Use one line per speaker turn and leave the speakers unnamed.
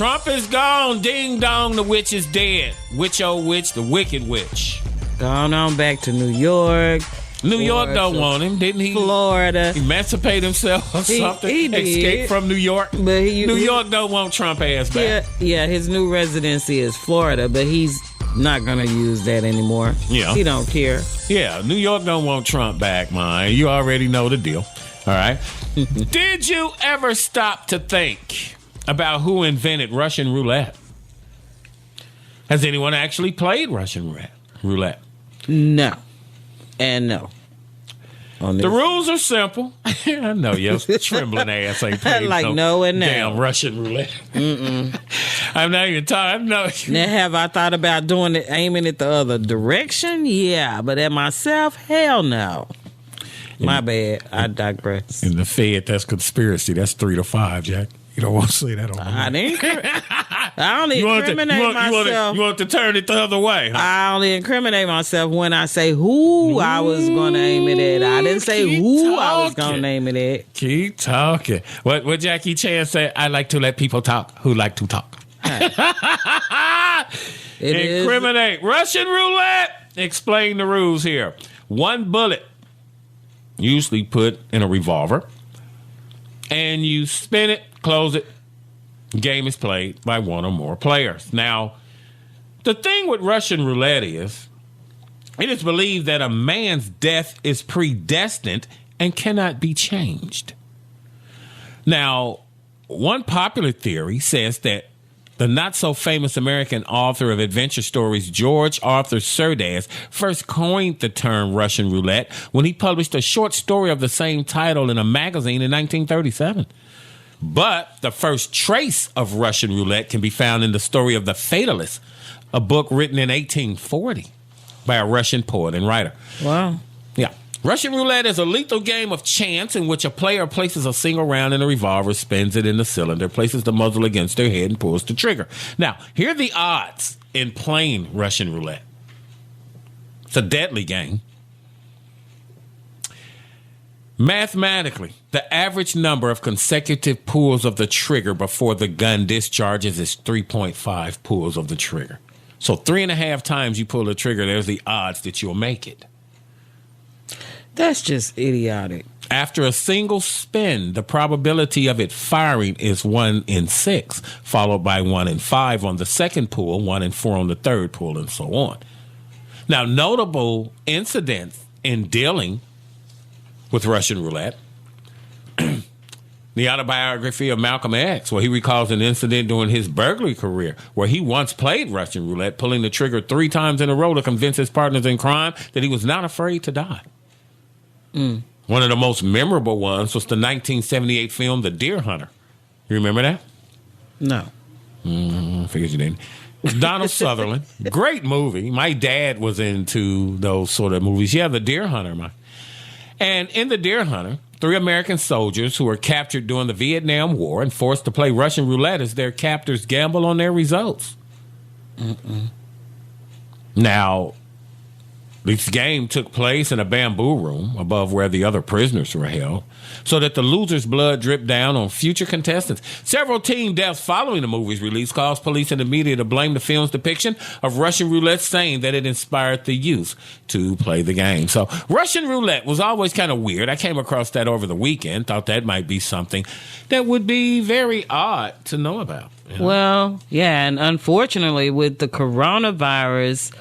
Trump is gone. Ding dong, the witch is dead. Witch, oh witch, the wicked witch.
Gone on back to New York.
New York don't want him, didn't he?
Florida.
Emancipate himself or something?
He did.
Escape from New York?
But
New York don't want Trump ass back.
Yeah, his new residency is Florida, but he's not going to use that anymore.
Yeah.
He don't care.
Yeah, New York don't want Trump back, man. You already know the deal. All right. Did you ever stop to think about who invented Russian roulette? Has anyone actually played Russian roulette?
No. And no.
The rules are simple. I know your trembling ass ain't played
like no and no.
Damn Russian roulette. I'm not even talking. Now,
have I thought about doing it, aiming it the other direction? Yeah, but at myself, hell no. My bad. I digress.
In the Fed, that's conspiracy. That's 3 to 5, Jack. You don't want to say that on the
I only incriminate myself.
You want to turn it the other way, huh?
I only incriminate myself when I say who I was going to aim it at. I didn't say who I was going to name it at.
Keep talking. What Jackie Chan said, I like to let people talk who like to talk. Incriminate. Russian roulette. Explain the rules here. 1 bullet, usually put in a revolver, and you spin it, close it. Game is played by 1 or more players. Now, the thing with Russian roulette is, it is believed that a man's death is predestined and cannot be changed. Now, one popular theory says that the not-so-famous American author of adventure stories, George Arthur Surdaz, first coined the term Russian roulette when he published a short story of the same title in a magazine in 1937. But the first trace of Russian roulette can be found in the story of The Fatalist, a book written in 1840 by a Russian poet and writer.
Wow.
Yeah. Russian roulette is a lethal game of chance in which a player places a single round in a revolver, spins it in the cylinder, places the muzzle against their head, and pulls the trigger. Now, here are the odds in playing Russian roulette. It's a deadly game. Mathematically, the average number of consecutive pulls of the trigger before the gun discharges is 3.5 pulls of the trigger. So 3.5 times you pull the trigger, there's the odds that you'll make it.
That's just idiotic.
After a single spin, the probability of it firing is 1 in 6, followed by 1 in 5 on the second pull, 1 in 4 on the third pull, and so on. Now, notable incidents in dealing with Russian roulette. The autobiography of Malcolm X, where he recalls an incident during his burglary career where he once played Russian roulette, pulling the trigger 3 times in a row to convince his partners in crime that he was not afraid to die. One of the most memorable ones was the 1978 film The Deer Hunter. You remember that?
No.
I figured you didn't. It was Donald Sutherland. Great movie. My dad was into those sort of movies. Yeah, The Deer Hunter, Mike. And in The Deer Hunter, 3 American soldiers who were captured during the Vietnam War and forced to play Russian roulette as their captors gamble on their results. Now, this game took place in a bamboo room above where the other prisoners were held, so that the losers' blood dripped down on future contestants. Several teen deaths following the movie's release caused police and the media to blame the film's depiction of Russian roulette, saying that it inspired the youth to play the game. So Russian roulette was always kind of weird. I came across that over the weekend, thought that might be something that would be very odd to know about. You know?
Well, yeah, and unfortunately with the coronavirus,